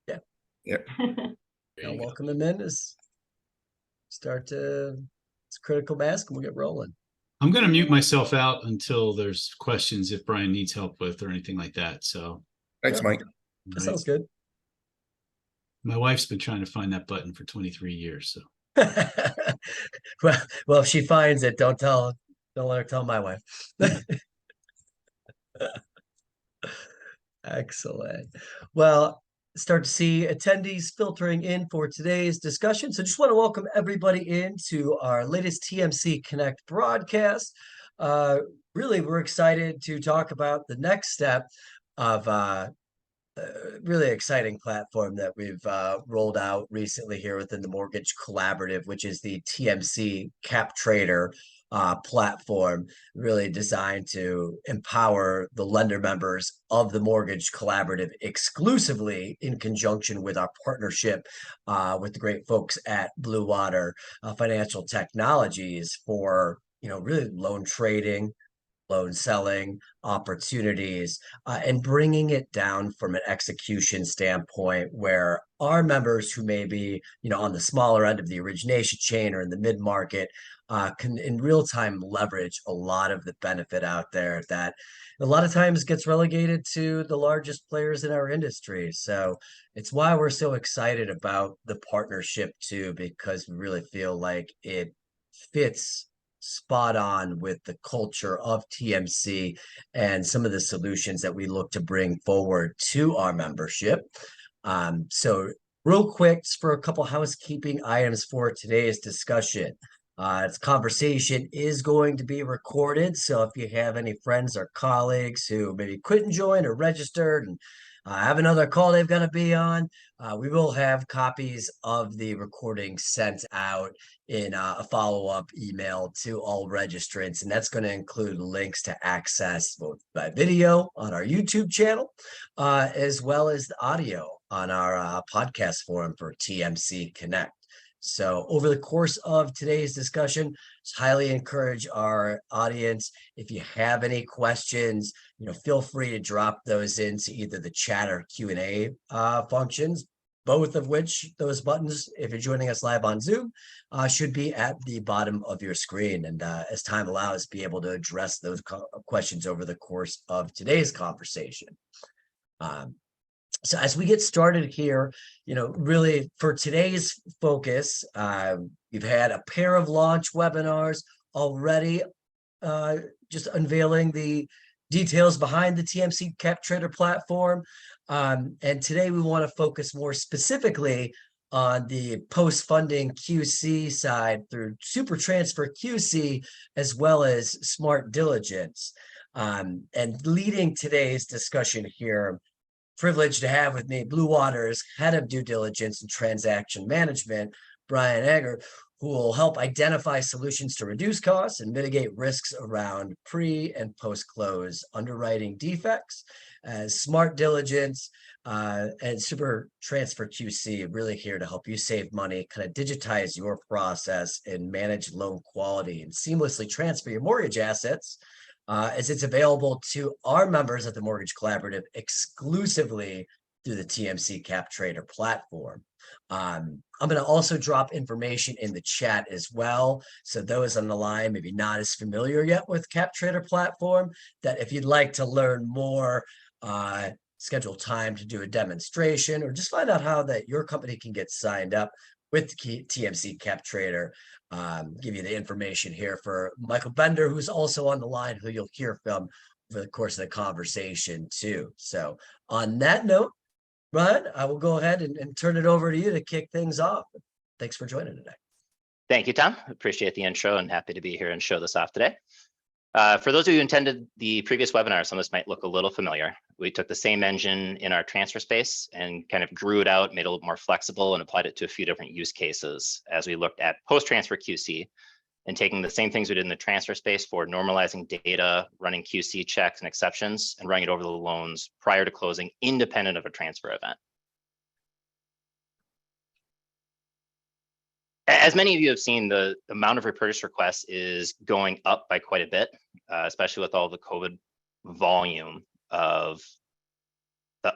Yeah. Yep. I'll welcome him in as start to it's critical mass and we'll get rolling. I'm going to mute myself out until there's questions if Brian needs help with or anything like that. So Thanks, Mike. That sounds good. My wife's been trying to find that button for 23 years. So well, if she finds it, don't let her tell my wife. Excellent. Well, start to see attendees filtering in for today's discussion. So just want to welcome everybody into our latest TMC Connect broadcast. Really, we're excited to talk about the next step of really exciting platform that we've rolled out recently here within the Mortgage Collaborative, which is the TMC CapTrader platform, really designed to empower the lender members of the Mortgage Collaborative exclusively in conjunction with our partnership with the great folks at Blue Water Financial Technologies for, really loan trading, loan selling opportunities, and bringing it down from an execution standpoint where our members who may be, on the smaller end of the origination chain or in the mid-market can in real time leverage a lot of the benefit out there that a lot of times gets relegated to the largest players in our industry. So it's why we're so excited about the partnership too, because we really feel like it fits spot on with the culture of TMC and some of the solutions that we look to bring forward to our membership. So real quick, for a couple housekeeping items for today's discussion. This conversation is going to be recorded. So if you have any friends or colleagues who maybe couldn't join or registered and have another call they've got to be on, we will have copies of the recording sent out in a follow-up email to all registrants, and that's going to include links to access both by video on our YouTube channel, as well as the audio on our podcast forum for TMC Connect. So over the course of today's discussion, just highly encourage our audience, if you have any questions, feel free to drop those into either the chat or Q&A functions, both of which those buttons, if you're joining us live on Zoom, should be at the bottom of your screen. And as time allows, be able to address those questions over the course of today's conversation. So as we get started here, really for today's focus, we've had a pair of launch webinars already, just unveiling the details behind the TMC CapTrader platform. And today we want to focus more specifically on the post-funding QC side through Super Transfer QC, as well as Smart Diligence. And leading today's discussion here, privileged to have with me Blue Water's head of due diligence and transaction management, Brian Egger, who will help identify solutions to reduce costs and mitigate risks around pre and post-close underwriting defects. As Smart Diligence and Super Transfer QC really here to help you save money, kind of digitize your process and manage loan quality and seamlessly transfer your mortgage assets, as it's available to our members at the Mortgage Collaborative exclusively through the TMC CapTrader platform. I'm going to also drop information in the chat as well. So those on the line maybe not as familiar yet with CapTrader platform, that if you'd like to learn more, schedule time to do a demonstration or just find out how that your company can get signed up with the TMC CapTrader, give you the information here for Michael Bender, who's also on the line, who you'll hear from over the course of the conversation too. So on that note, Brian, I will go ahead and turn it over to you to kick things off. Thanks for joining today. Thank you, Tom. Appreciate the intro and happy to be here and show this off today. For those of you who attended the previous webinar, some of this might look a little familiar. We took the same engine in our transfer space and kind of grew it out, made it a little more flexible, and applied it to a few different use cases as we looked at post-transfer QC and taking the same things we did in the transfer space for normalizing data, running QC checks and exceptions, and running it over the loans prior to closing, independent of a transfer event. As many of you have seen, the amount of repurchase requests is going up by quite a bit, especially with all the COVID volume of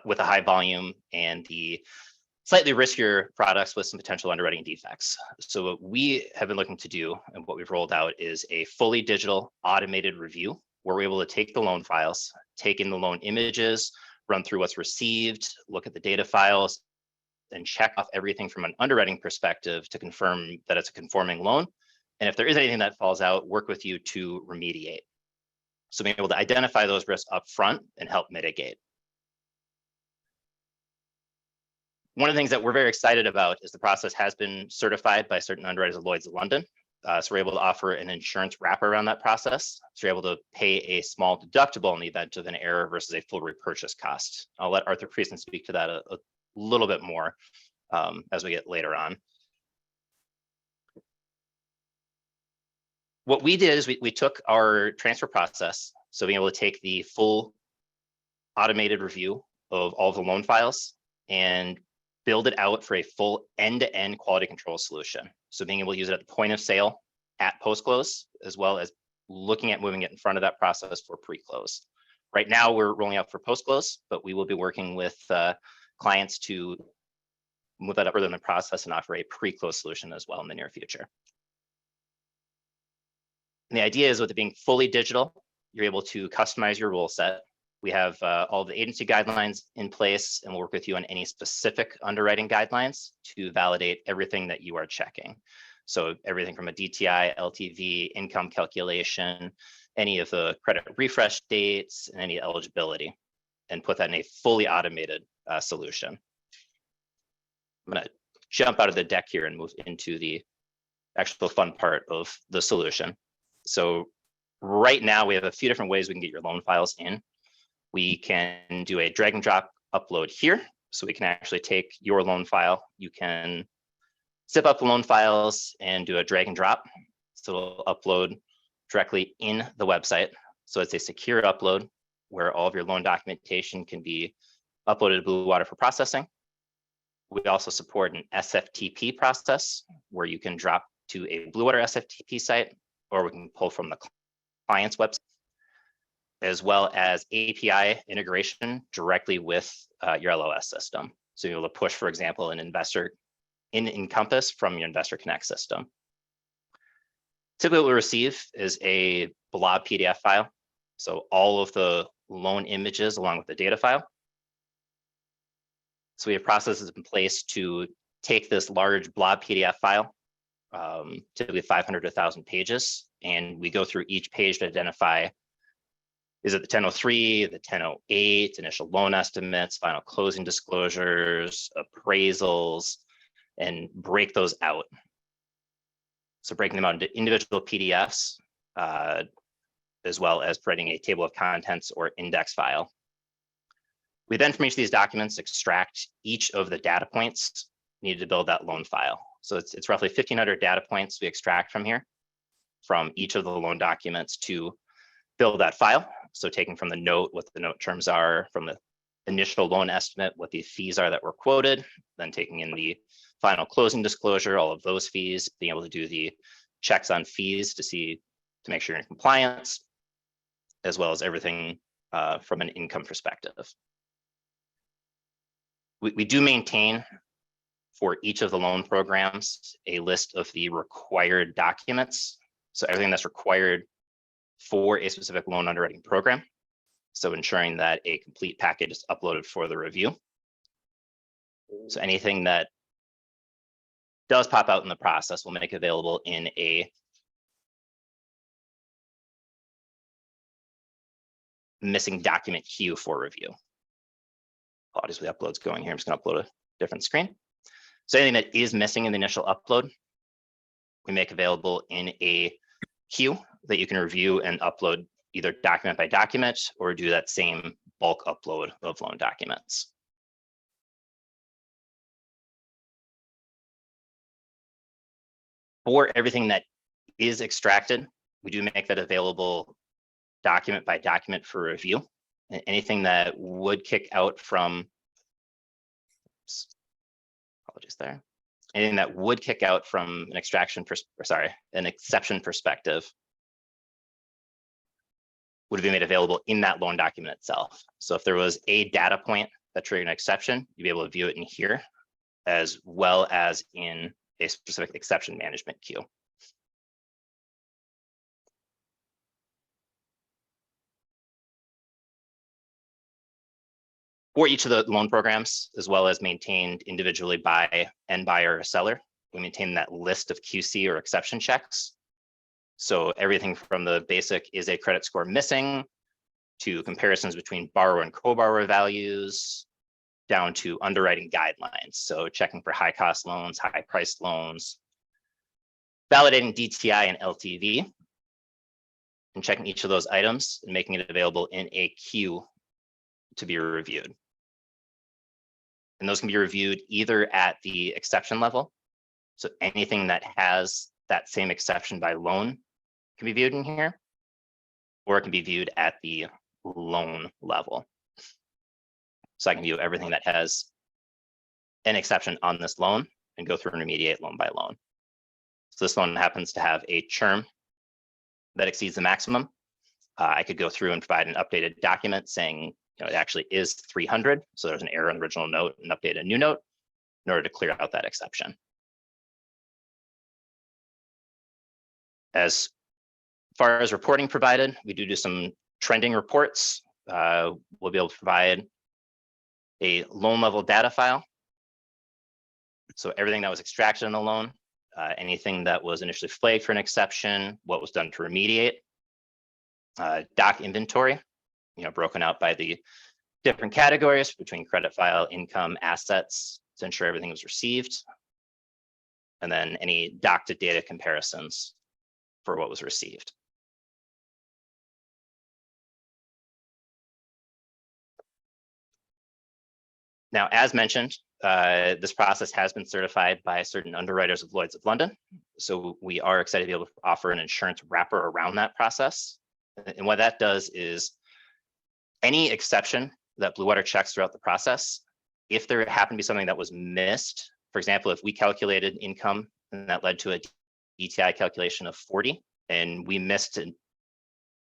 with a high volume and the slightly riskier products with some potential underwriting defects. So what we have been looking to do and what we've rolled out is a fully digital automated review where we're able to take the loan files, take in the loan images, run through what's received, look at the data files, and check off everything from an underwriting perspective to confirm that it's a conforming loan. And if there is anything that falls out, work with you to remediate. So being able to identify those risks up front and help mitigate. One of the things that we're very excited about is the process has been certified by certain underwriters of Lloyd's of London. So we're able to offer an insurance wrapper around that process. So you're able to pay a small deductible in the event of an error versus a full repurchase cost. I'll let Arthur Prieston speak to that a little bit more as we get later on. What we did is we took our transfer process, so being able to take the full automated review of all the loan files and build it out for a full end-to-end quality control solution. So being able to use it at the point of sale, at post-close, as well as looking at moving it in front of that process for pre-close. Right now, we're rolling out for post-close, but we will be working with clients to move that up further in the process and offer a pre-close solution as well in the near future. And the idea is with it being fully digital, you're able to customize your rule set. We have all the agency guidelines in place, and we'll work with you on any specific underwriting guidelines to validate everything that you are checking. So everything from a DTI, LTV, income calculation, any of the credit refresh dates, and any eligibility, and put that in a fully automated solution. I'm going to jump out of the deck here and move into the actual fun part of the solution. So right now we have a few different ways we can get your loan files in. We can do a drag and drop upload here. So we can actually take your loan file. You can zip up the loan files and do a drag and drop. So it'll upload directly in the website. So it's a secure upload where all of your loan documentation can be uploaded to Blue Water for processing. We also support an SFTP process where you can drop to a Blue Water SFTP site, or we can pull from the client's website, as well as API integration directly with your LOS system. So you're able to push, for example, an investor in Encompass from your Investor Connect system. Typically what we receive is a blob PDF file. So all of the loan images along with the data file. So we have processes in place to take this large blob PDF file, typically 500 to 1,000 pages, and we go through each page to identify, is it the 1003, the 1008, initial loan estimates, final closing disclosures, appraisals, and break those out. So breaking them out into individual PDFs, as well as creating a table of contents or index file. We then, from each of these documents, extract each of the data points needed to build that loan file. So it's roughly 1,500 data points we extract from here, from each of the loan documents to build that file. So taking from the note, what the note terms are, from the initial loan estimate, what the fees are that were quoted, then taking in the final closing disclosure, all of those fees, being able to do the checks on fees to make sure you're in compliance, as well as everything from an income perspective. We do maintain for each of the loan programs a list of the required documents. So everything that's required for a specific loan underwriting program. So ensuring that a complete package is uploaded for the review. So anything that does pop out in the process will make available in a missing document queue for review. Apologies for the uploads going here. I'm just going to upload a different screen. So anything that is missing in the initial upload, we make available in a queue that you can review and upload either document by document or do that same bulk upload of loan documents. For everything that is extracted, we do make that available document by document for review. And anything that would kick out from, apologies there, anything that would kick out from an an exception perspective would be made available in that loan document itself. So if there was a data point that triggered an exception, you'll be able to view it in here, as well as in a specific exception management queue. For each of the loan programs, as well as maintained individually by end buyer or seller, we maintain that list of QC or exception checks. So everything from the basic is a credit score missing to comparisons between borrower and co-borrower values, down to underwriting guidelines. So checking for high cost loans, high priced loans, validating DTI and LTV, and checking each of those items and making it available in a queue to be reviewed. And those can be reviewed either at the exception level. So anything that has that same exception by loan can be viewed in here, or it can be viewed at the loan level. So I can view everything that has an exception on this loan and go through and remediate loan by loan. So this loan happens to have a churn that exceeds the maximum. I could go through and provide an updated document saying, it actually is 300. So there's an error in the original note and update a new note in order to clear out that exception. As far as reporting provided, we do some trending reports. We'll be able to provide a loan level data file. So everything that was extracted in the loan, anything that was initially flagged for an exception, what was done to remediate, doc inventory, broken out by the different categories between credit file, income, assets to ensure everything was received. And then any doc to data comparisons for what was received. Now, as mentioned, this process has been certified by certain underwriters of Lloyd's of London. So we are excited to be able to offer an insurance wrapper around that process. And what that does is any exception that Blue Water checks throughout the process, if there happened to be something that was missed, for example, if we calculated income and that led to a DTI calculation of 40 and we missed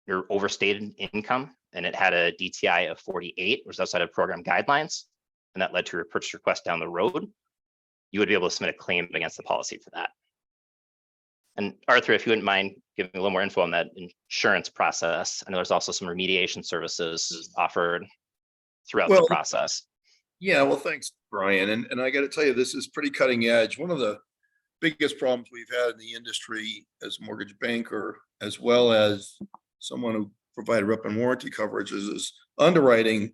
your overstated income and it had a DTI of 48, which was outside of program guidelines, and that led to a purchase request down the road, you would be able to submit a claim against the policy for that. And Arthur, if you wouldn't mind giving a little more info on that insurance process. I know there's also some remediation services offered throughout the process. Yeah, well, thanks, Brian. And I got to tell you, this is pretty cutting edge. One of the biggest problems we've had in the industry as a mortgage banker, as well as someone who provided rep and warranty coverage, is underwriting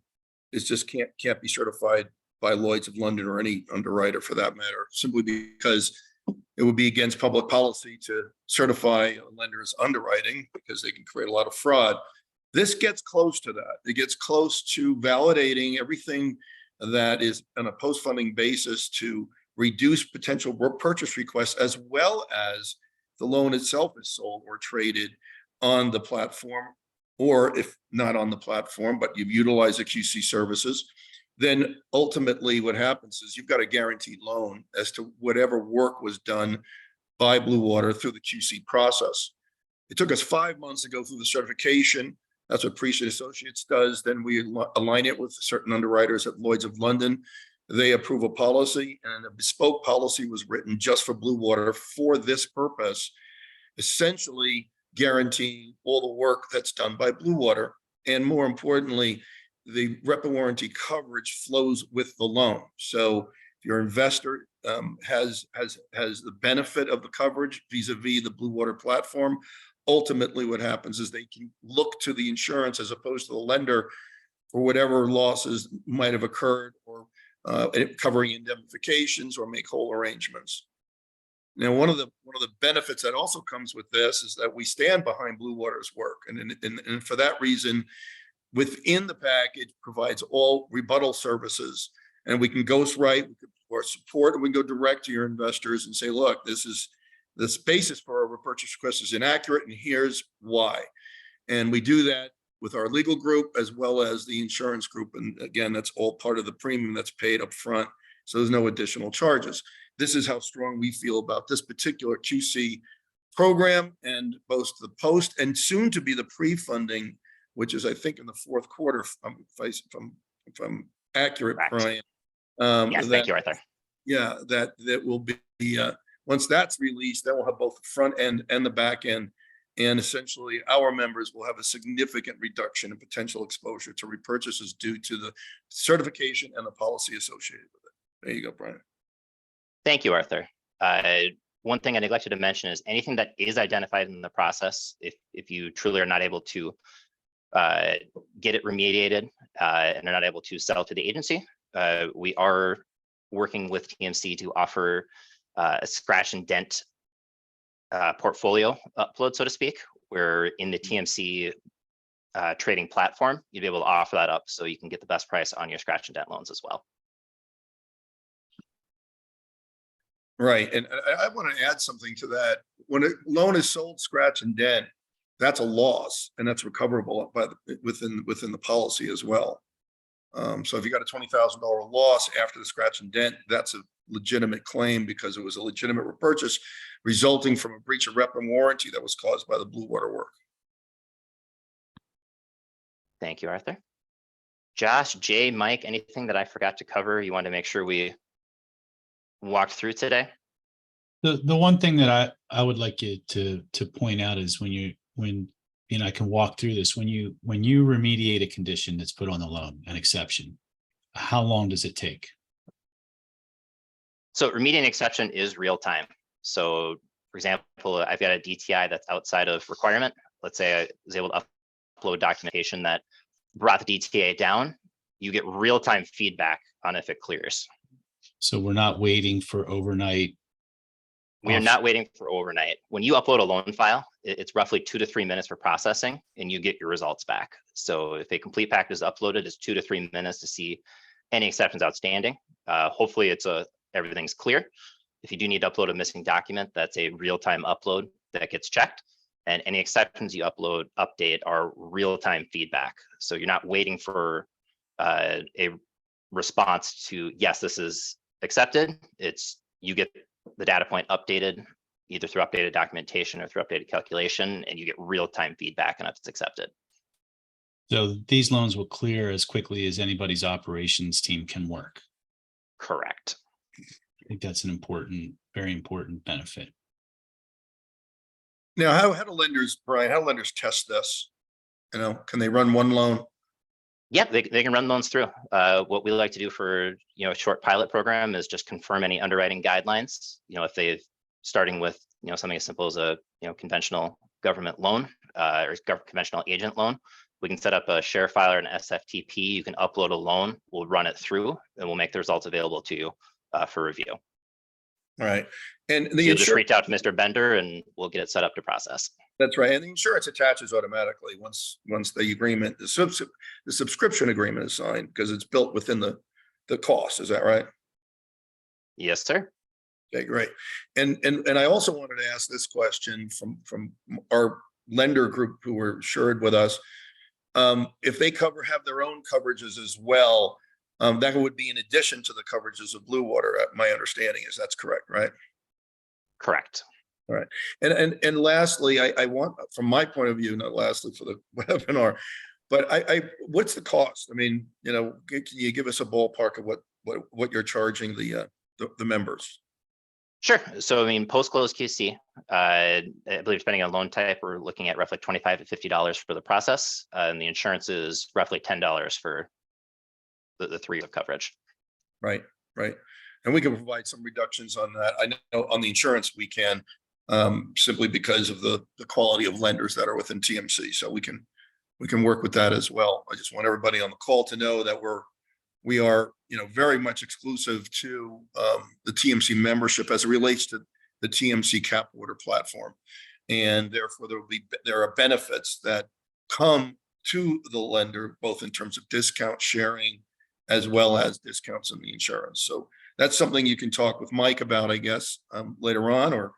is just can't be certified by Lloyd's of London or any underwriter for that matter, simply because it would be against public policy to certify a lender as underwriting because they can create a lot of fraud. This gets close to that. It gets close to validating everything that is on a post-funding basis to reduce potential purchase requests, as well as the loan itself is sold or traded on the platform, or if not on the platform, but you've utilized the QC services. Then ultimately what happens is you've got a guaranteed loan as to whatever work was done by Blue Water through the QC process. It took us 5 months to go through the certification. That's what Priest and Associates does. Then we align it with certain underwriters at Lloyd's of London. They approve a policy, and a bespoke policy was written just for Blue Water for this purpose, essentially guaranteeing all the work that's done by Blue Water. And more importantly, the rep and warranty coverage flows with the loan. So if your investor has the benefit of the coverage vis-a-vis the Blue Water platform, ultimately what happens is they can look to the insurance as opposed to the lender for whatever losses might have occurred, or covering indemnifications or make whole arrangements. Now, one of the benefits that also comes with this is that we stand behind Blue Water's work, and for that reason, within the package provides all rebuttal services, and we can ghostwrite, or support, or we can go direct to your investors and say, look, this basis for a repurchase request is inaccurate, and here's why. And we do that with our legal group as well as the insurance group. And again, that's all part of the premium that's paid up front. So there's no additional charges. This is how strong we feel about this particular QC program, and both the post and soon to be the pre-funding, which is, I think, in the fourth quarter, if I'm accurate, Correct. Brian. Yes, That, thank you, Arthur. yeah, that will be, once that's released, then we'll have both the front end and the back end. And essentially our members will have a significant reduction in potential exposure to repurchases due to the certification and the policy associated with it. There you go, Brian. Thank you, Arthur. One thing I neglected to mention is anything that is identified in the process, if you truly are not able to get it remediated and are not able to sell to the agency, we are working with TMC to offer a scratch and dent portfolio upload, so to speak, where in the TMC trading platform, you'd be able to offer that up so you can get the best price on your scratch and dent loans as well. Right. And I want to add something to that. When a loan is sold scratch and dent, that's a loss, and that's recoverable by within the policy as well. So if you got a $20,000 loss after the scratch and dent, that's a legitimate claim because it was a legitimate repurchase resulting from a breach of rep and warranty that was caused by the blue water work. Thank you, Arthur. Josh, Jay, Mike, anything that I forgot to cover you want to make sure we walked through today? The one thing that I would like you to point out is when I can walk through this, when you remediate a condition that's put on the loan, an exception, how long does it take? So remediating exception is real time. So for example, I've got a DTI that's outside of requirement. Let's say I was able to upload documentation that brought the DTA down. You get real time feedback on if it clears. So we're not waiting for overnight. We are not waiting for overnight. When you upload a loan file, it's roughly 2 to 3 minutes for processing and you get your results back. So if a complete package is uploaded, it's 2 to 3 minutes to see any exceptions outstanding. Hopefully everything's clear. If you do need to upload a missing document, that's a real-time upload that gets checked. And any exceptions you update are real-time feedback. So you're not waiting for a response to, yes, this is accepted. You get the data point updated either through updated documentation or through updated calculation, and you get real-time feedback on if it's accepted. So these loans will clear as quickly as anybody's operations team can work. Correct. I think that's an important, very important benefit. Now, how do lenders, Brian, how do lenders test this? Can they run one loan? Yep, they can run loans through. What we like to do for a short pilot program is just confirm any underwriting guidelines. If they've starting with something as simple as a conventional government loan or conventional agent loan, we can set up a share file or an SFTP. You can upload a loan. We'll run it through, and we'll make the results available to you for review. All right, and So you'll just reach out to Mr. Bender, and we'll get it set up to process. That's right, and the insurance attaches automatically once the agreement, the subscription agreement is signed because it's built within the cost. Is that right? Yes, sir. Okay, great. And I also wanted to ask this question from our lender group who were insured with us. If they have their own coverages as well, that would be in addition to the coverages of Blue Water. My understanding is that's correct, right? Correct. All right. And lastly, I want, from my point of view, not lastly for the webinar, but what's the cost? I mean, can you give us a ballpark of what you're charging the members? Sure. So, post-close QC, I believe depending on loan type, we're looking at roughly $25 to $50 for the process. And the insurance is roughly $10 for the 3 of coverage. Right. And we can provide some reductions on that. I know on the insurance we can, simply because of the quality of lenders that are within TMC. So we can work with that as well. I just want everybody on the call to know that we are very much exclusive to the TMC membership as it relates to the TMC CapTrader platform, and therefore there are benefits that come to the lender both in terms of discount sharing as well as discounts in the insurance. So that's something you can talk with Mike about, I guess, later on, or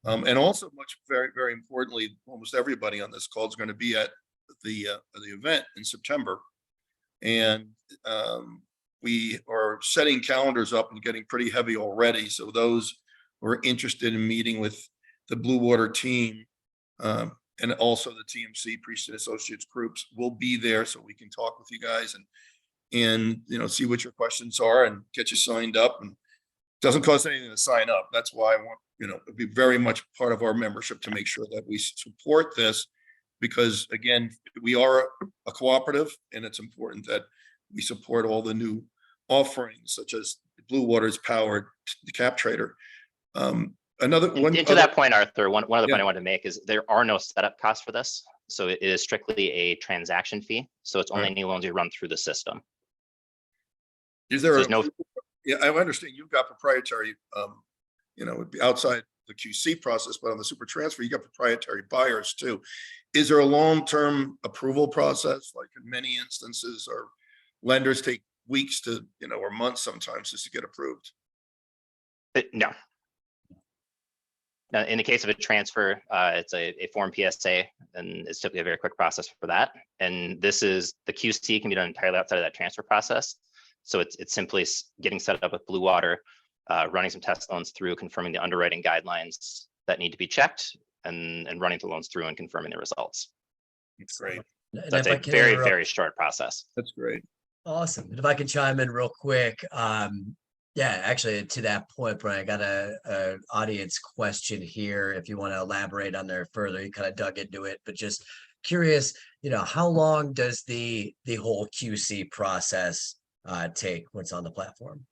and also very, very importantly, almost everybody on this call is going to be at the event in September. And we are setting calendars up and getting pretty heavy already. So those who are interested in meeting with the Blue Water team and also the TMC Priest and Associates groups will be there, so we can talk with you guys and, see what your questions are and get you signed up. And it doesn't cost anything to sign up. That's why I want, it'd be very much part of our membership to make sure that we support this, because again, we are a cooperative, and it's important that we support all the new offerings, such as Blue Water's powered the CapTrader. Another one. And to that point, Arthur, one other point Yeah. I wanted to make is there are no setup costs for this. So it is strictly a transaction fee. So it's only Right. new loans you run through the system. Is there There's no, Yeah, I understand you've got proprietary, it'd be outside the QC process, but on the super transfer, you got proprietary buyers too. Is there a long-term approval process? Like in many instances, or lenders take weeks to, or months sometimes just to get approved? no. Now, in the case of a transfer, it's a form PSA, and it's typically a very quick process for that. And this is the QC can be done entirely outside of that transfer process. So it's simply getting set up with Blue Water, running some test loans through, confirming the underwriting guidelines that need to be checked, and running the loans through and confirming the results. That's great. And That's if I a can very, interrupt- very short process. That's great. Awesome. And if I can chime in real quick, yeah, actually to that point, Brian, I got a audience question here. If you want to elaborate on there further, you kind of dug into it, but just curious, how long does the whole QC process take once on the platform?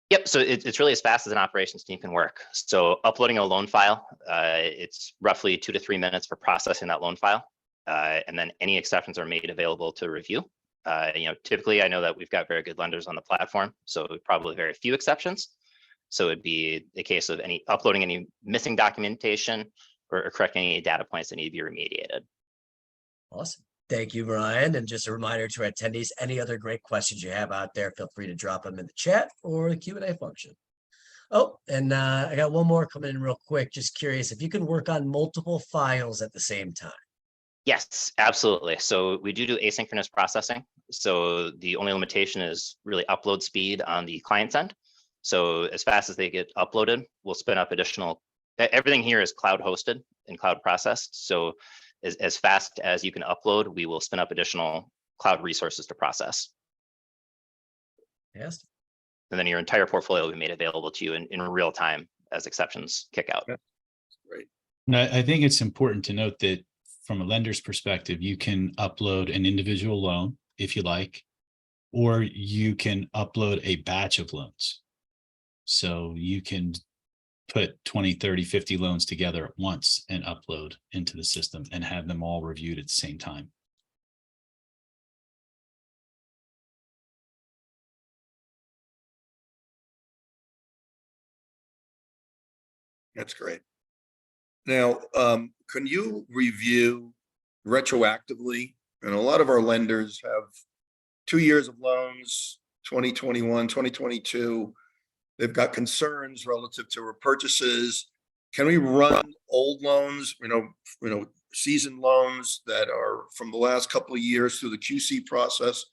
Yep, so it's really as fast as an operations team can work. So uploading a loan file, it's roughly 2 to 3 minutes for processing that loan file. And then any exceptions are made available to review. Typically I know that we've got very good lenders on the platform, so probably very few exceptions. So it'd be a case of uploading any missing documentation or correcting any data points that need to be remediated. Awesome. Thank you, Brian. And just a reminder to attendees, any other great questions you have out there, feel free to drop them in the chat or the Q&A function. Oh, and I got one more coming in real quick. Just curious if you can work on multiple files at the same time. Yes, absolutely. So we do asynchronous processing. So the only limitation is really upload speed on the client's end. So as fast as they get uploaded, we'll spin up additional, everything here is cloud hosted and cloud processed. So as fast as you can upload, we will spin up additional cloud resources to process. Yes. And then your entire portfolio will be made available to you in real time as exceptions kick out. Yeah. Great. Now, I think it's important to note that from a lender's perspective, you can upload an individual loan if you like, or you can upload a batch of loans. So you can put 20, 30, 50 loans together at once and upload into the system and have them all reviewed at the same time. That's great. Now, can you review retroactively? And a lot of our lenders have 2 years of loans, 2021, 2022. They've got concerns relative to repurchases. Can we run old loans, seasoned loans that are from the last couple of years through the QC process?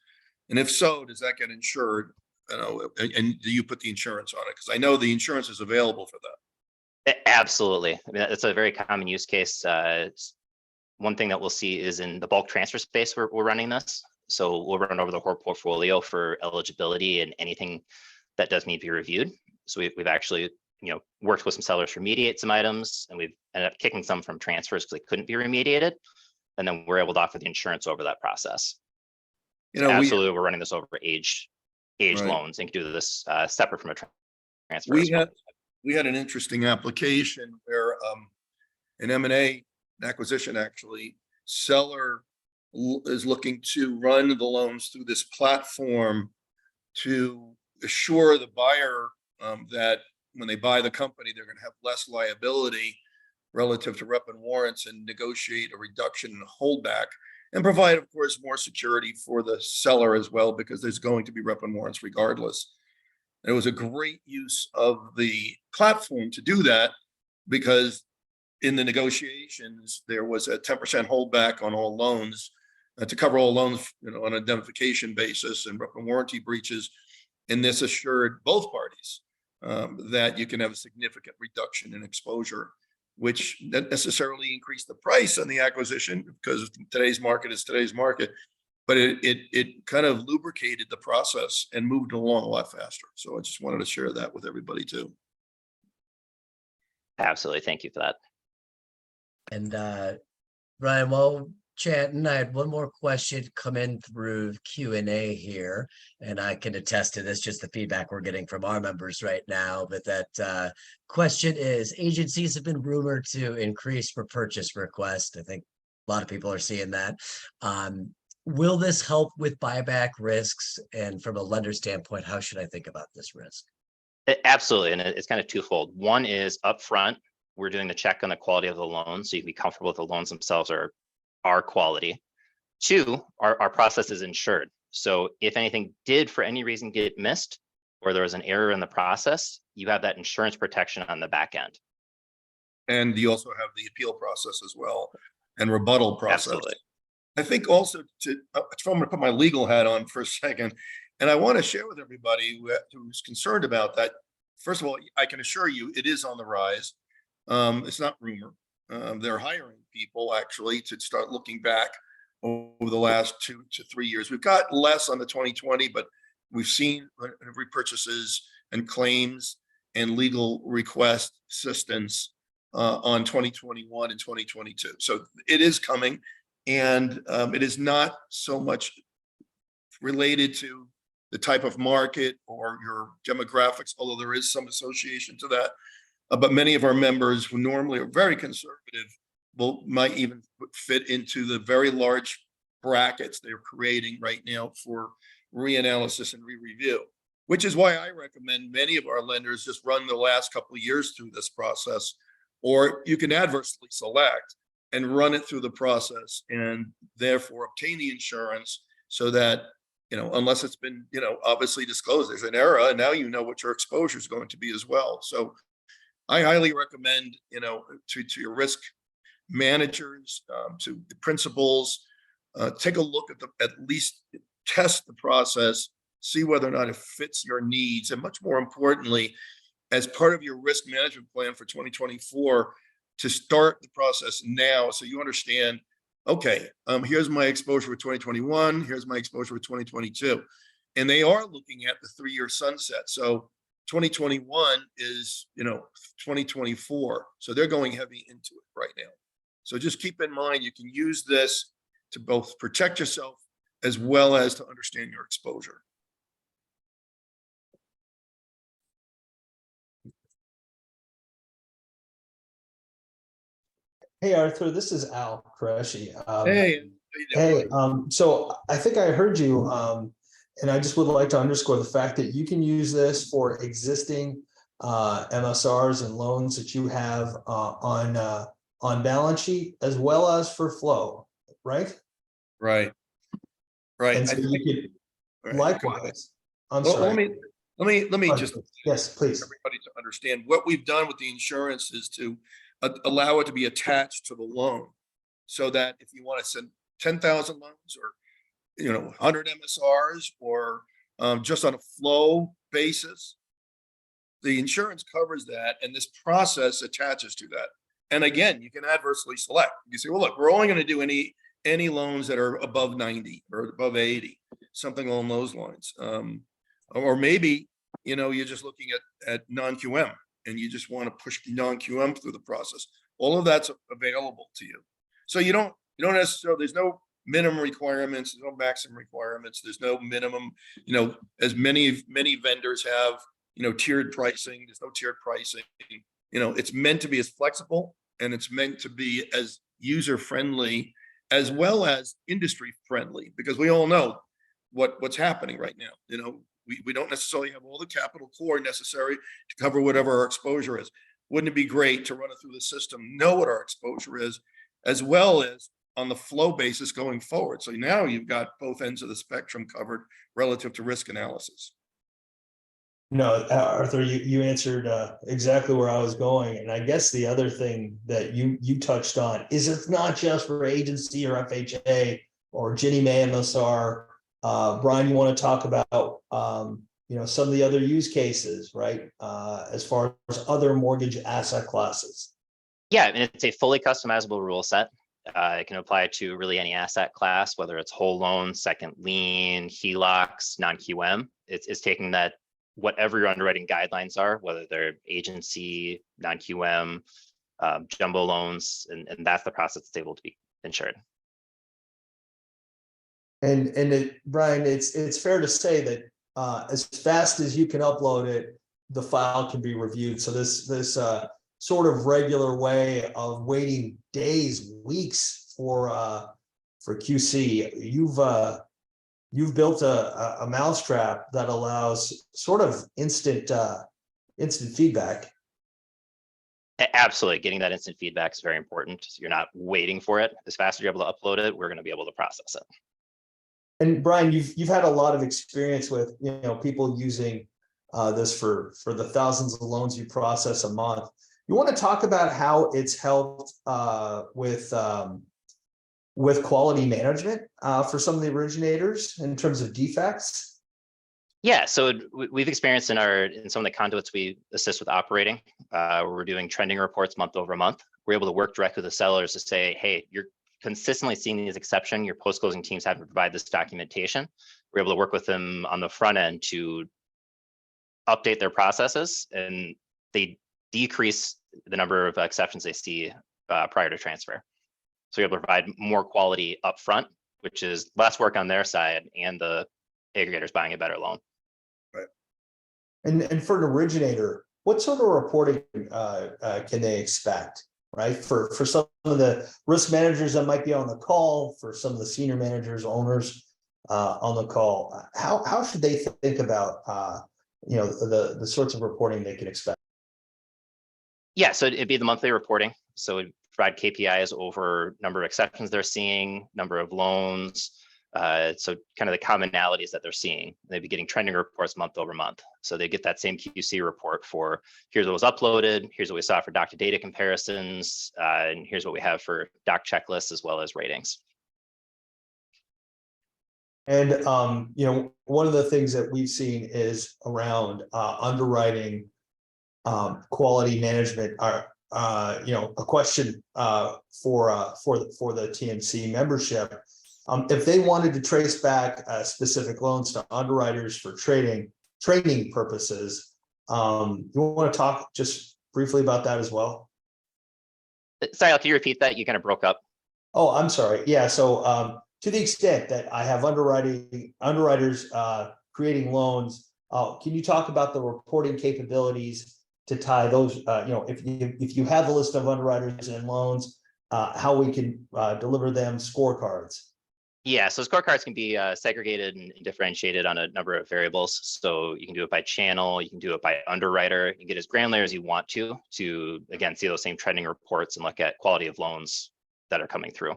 And if so, does that get insured? And do you put the insurance on it? Because I know the insurance is available for that. Absolutely. I mean, it's a very common use case. One thing that we'll see is in the bulk transfer space, we're running this. So we'll run over the whole portfolio for eligibility and anything that does need to be reviewed. So we've actually, worked with some sellers to remediate some items, and we've ended up kicking some from transfers because they couldn't be remediated. And then we're able to offer the insurance over that process. Absolutely, we're running this over age Right. loans and can do this separate from a transfer. We had an interesting application where an M&A acquisition, actually, seller is looking to run the loans through this platform to assure the buyer that when they buy the company, they're going to have less liability relative to rep and warrants, and negotiate a reduction in holdback, and provide, of course, more security for the seller as well, because there's going to be rep and warrants regardless. It was a great use of the platform to do that, because in the negotiations, there was a 10% holdback on all loans to cover all loans, on an indemnification basis and rep and warranty breaches. And this assured both parties that you can have a significant reduction in exposure, which not necessarily increased the price on the acquisition, because today's market is today's market, but it kind of lubricated the process and moved along a lot faster. So I just wanted to share that with everybody too. Absolutely. Thank you for that. And Ryan, while chatting, I had one more question come in through Q&A here, and I can attest to this, just the feedback we're getting from our members right now. But that question is, agencies have been rumored to increase repurchase requests. I think a lot of people are seeing that. Will this help with buyback risks? And from a lender standpoint, how should I think about this risk? Absolutely. And it's kind of twofold. One is upfront, we're doing the check on the quality of the loan, so you can be comfortable with the loans themselves are quality. Two, our process is insured. So if anything did for any reason get missed, or there was an error in the process, you have that insurance protection on the back end. And you also have the appeal process as well, and rebuttal process. Absolutely. I think also I'm going to put my legal hat on for a second, and I want to share with everybody who's concerned about that. First of all, I can assure you it is on the rise. It's not rumor. They're hiring people actually to start looking back over the last 2 to 3 years. We've got less on the 2020, but we've seen repurchases and claims and legal request assistance on 2021 and 2022. So it is coming, and it is not so much related to the type of market or your demographics, although there is some association to that. But many of our members who normally are very conservative might even fit into the very large brackets they're creating right now for reanalysis and re-review, which is why I recommend many of our lenders just run the last couple of years through this process, or you can adversely select and run it through the process and therefore obtain the insurance so that, unless it's been, obviously disclosed, there's an error, and now you know what your exposure is going to be as well. So I highly recommend, to your risk managers, to the principals, take a look at least test the process, see whether or not it fits your needs, and much more importantly, as part of your risk management plan for 2024, to start the process now so you understand, okay, here's my exposure for 2021, here's my exposure for 2022. And they are looking at the 3-year sunset. So 2021 is, 2024. So they're going heavy into it right now. So just keep in mind, you can use this to both protect yourself as well as to understand your exposure. Hey, Arthur, this is Al Qureshi. Hey, how you doing? So I think I heard you, and I just would like to underscore the fact that you can use this for existing MSRs and loans that you have on balance sheet as well as for flow, right? Right. And so you could likewise. I'm sorry. Let me just, yes, please. Everybody to understand what we've done with the insurance is to allow it to be attached to the loan, so that if you want to send 10,000 loans or 100 MSRs or just on a flow basis, the insurance covers that, and this process attaches to that. And again, you can adversely select. You say, well, look, we're only going to do any loans that are above 90 or above 80, something along those lines. Or maybe, you're just looking at non-QM and you just want to push the non-QM through the process. All of that's available to you. So you don't necessarily, there's no minimum requirements, there's no maximum requirements, there's no minimum, as many vendors have, tiered pricing, there's no tiered pricing. It's meant to be as flexible, and it's meant to be as user-friendly as well as industry-friendly, because we all know what's happening right now. We don't necessarily have all the capital core necessary to cover whatever our exposure is. Wouldn't it be great to run it through the system, know what our exposure is, as well as on the flow basis going forward? So now you've got both ends of the spectrum covered relative to risk analysis. No, Arthur, you answered exactly where I was going. And I guess the other thing that you touched on is it's not just for agency or FHA or Ginnie Mae MSR. Brian, you want to talk about some of the other use cases, right? As far as other mortgage asset classes. Yeah, and it's a fully customizable rule set. It can apply to really any asset class, whether it's whole loan, second lien, HELOCs, non-QM. It's taking that, whatever your underwriting guidelines are, whether they're agency, non-QM, jumbo loans, and that's the process that's able to be insured. Brian, it's fair to say that as fast as you can upload it, the file can be reviewed. So this sort of regular way of waiting days, weeks for QC, you've built a mousetrap that allows sort of instant feedback. Absolutely. Getting that instant feedback is very important. So you're not waiting for it. As fast as you're able to upload it, we're going to be able to process it. And Brian, you've had a lot of experience with, people using this for the thousands of loans you process a month. You want to talk about how it's helped with quality management for some of the originators in terms of defects? Yeah, so we've experienced in some of the conduits we assist with operating, where we're doing trending reports month over month. We're able to work directly with the sellers to say, hey, you're consistently seeing these exceptions. Your post-closing teams have to provide this documentation. We're able to work with them on the front end to update their processes, and they decrease the number of exceptions they see prior to transfer. So you're able to provide more quality upfront, which is less work on their side, and the aggregators buying a better loan. Right. And for an originator, what sort of reporting can they expect? Right, for some of the risk managers that might be on the call, for some of the senior managers, owners on the call, how should they think about the sorts of reporting they can expect? Yeah, so it'd be the monthly reporting. So we provide KPIs over number of exceptions they're seeing, number of loans. So kind of the commonalities that they're seeing. They'd be getting trending reports month over month. So they get that same QC report for here's what was uploaded, here's what we saw for doc to data comparisons, and here's what we have for doc checklists as well as ratings. And one of the things that we've seen is around underwriting quality management. A question for the TMC membership. If they wanted to trace back specific loans to underwriters for training purposes, you want to talk just briefly about that as well? Sorry, can you repeat that? You kind of broke up. Oh, I'm sorry. Yeah. So to the extent that I have underwriters creating loans, can you talk about the reporting capabilities to tie those? If you have a list of underwriters and loans, how we can deliver them scorecards. Yeah, so scorecards can be segregated and differentiated on a number of variables. So you can do it by channel, you can do it by underwriter, you can get as granular as you want to again, see those same trending reports and look at quality of loans that are coming through.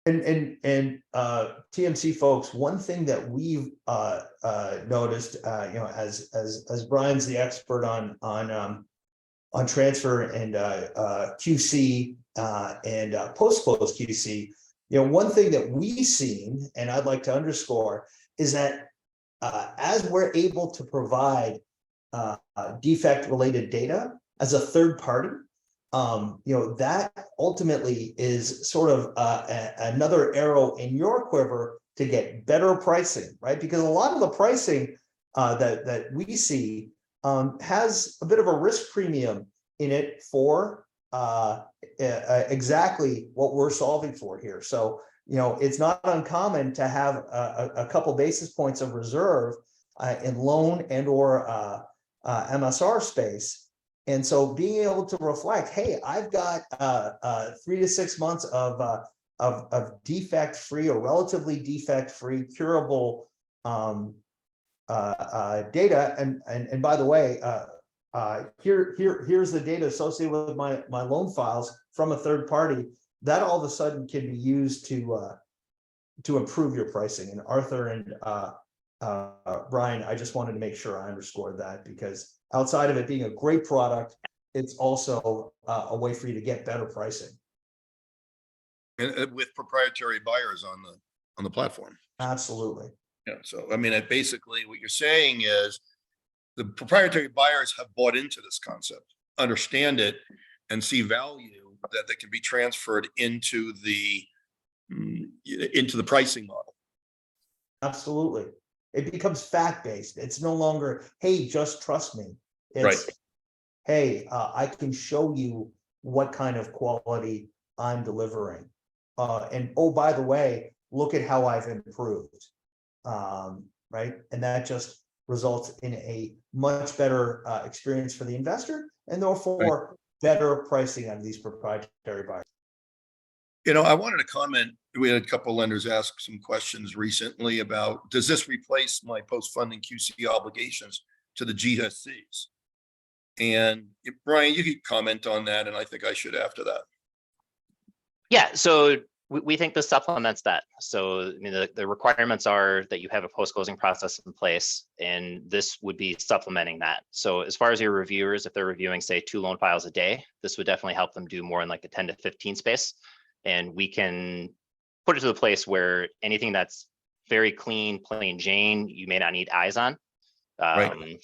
And TMC folks, one thing that we've noticed, as Brian's the expert on transfer and QC and post-close QC. One thing that we've seen, and I'd like to underscore, is that as we're able to provide defect-related data as a third party, that ultimately is sort of another arrow in your quiver to get better pricing, right? Because a lot of the pricing that we see has a bit of a risk premium in it for exactly what we're solving for here. So, it's not uncommon to have a couple basis points of reserve in loan and or MSR space. And so being able to reflect, hey, I've got 3 to 6 months of defect-free or relatively defect-free curable data. And by the way, here's the data associated with my loan files from a third party. That all of a sudden can be used to improve your pricing. And Arthur and Brian, I just wanted to make sure I underscored that, because outside of it being a great product, it's also a way for you to get better pricing. And with proprietary buyers on the platform. Absolutely. Yeah. So, I mean, basically what you're saying is the proprietary buyers have bought into this concept, understand it, and see value that can be transferred into the pricing model. Absolutely. It becomes fact-based. It's no longer, hey, just trust me. It's, Right. hey, I can show you what kind of quality I'm delivering. And oh, by the way, look at how I've improved. Right? And that just results in a much better experience for the investor, and therefore better pricing on these proprietary buyers. I wanted to comment. We had a couple of lenders ask some questions recently about, does this replace my post-funding QC obligations to the GSCs? And Brian, you could comment on that, and I think I should after that. Yeah, so we think this supplements that. So I mean, the requirements are that you have a post-closing process in place, and this would be supplementing that. So as far as your reviewers, if they're reviewing, say, 2 loan files a day, this would definitely help them do more in like the 10 to 15 space. And we can put it to the place where anything that's very clean, plain Jane, you may not need eyes on. Right.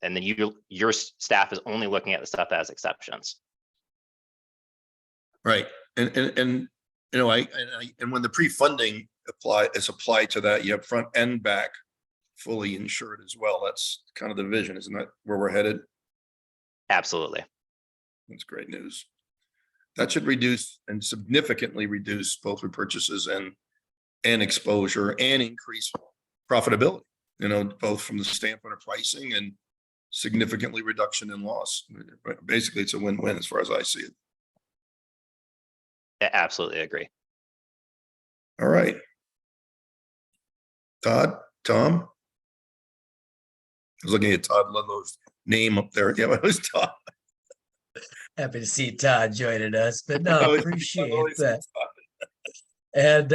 And then your staff is only looking at the stuff as exceptions. Right. And when the pre-funding is applied to that, you have front and back fully insured as well. That's kind of the vision, isn't that where we're headed? Absolutely. That's great news. That should reduce and significantly reduce both repurchases and exposure and increase profitability, both from the standpoint of pricing and significantly reduction in loss. Basically, it's a win-win as far as I see it. I absolutely agree. All right. Todd, Tom? I was looking at Todd Ludlow's name up there. Yeah, it was Todd. Happy to see Todd joining us, but no, appreciate that. Todd. And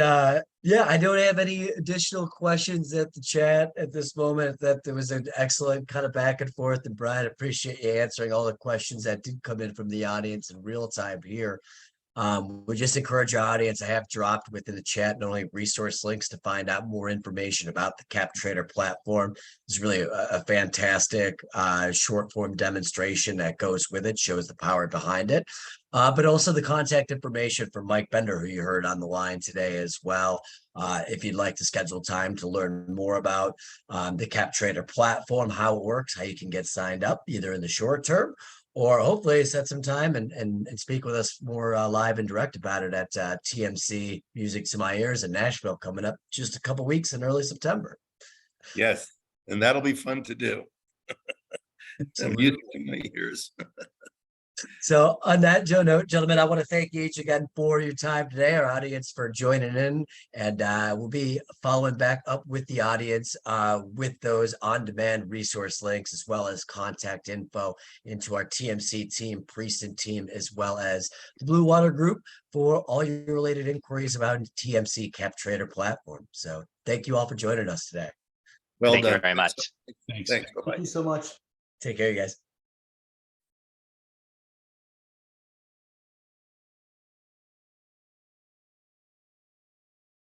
yeah, I don't have any additional questions at the chat at this moment. That there was an excellent kind of back and forth, and Brian, appreciate you answering all the questions that did come in from the audience in real time here. We just encourage our audience. I have dropped within the chat not only resource links to find out more information about the CapTrader platform. It's really a fantastic short form demonstration that goes with it, shows the power behind it, but also the contact information for Mike Bender, who you heard on the line today as well. If you'd like to schedule time to learn more about the CapTrader platform, how it works, how you can get signed up either in the short term, or hopefully set some time and speak with us more live and direct about it at TMC Music to My Ears in Nashville, coming up just a couple weeks in early September. Yes, and that'll be fun to do. Music to my ears. So on that note, gentlemen, I want to thank you each again for your time today, our audience for joining in, and we'll be following back up with the audience with those on-demand resource links, as well as contact info into our TMC team, Precinct team, as well as the Blue Water Group for all your related inquiries about TMC CapTrader platform. So thank you all for joining us today. Well Thank done. you very much. Thanks. Thanks. Bye-bye. Thank you so much. Take care, you guys.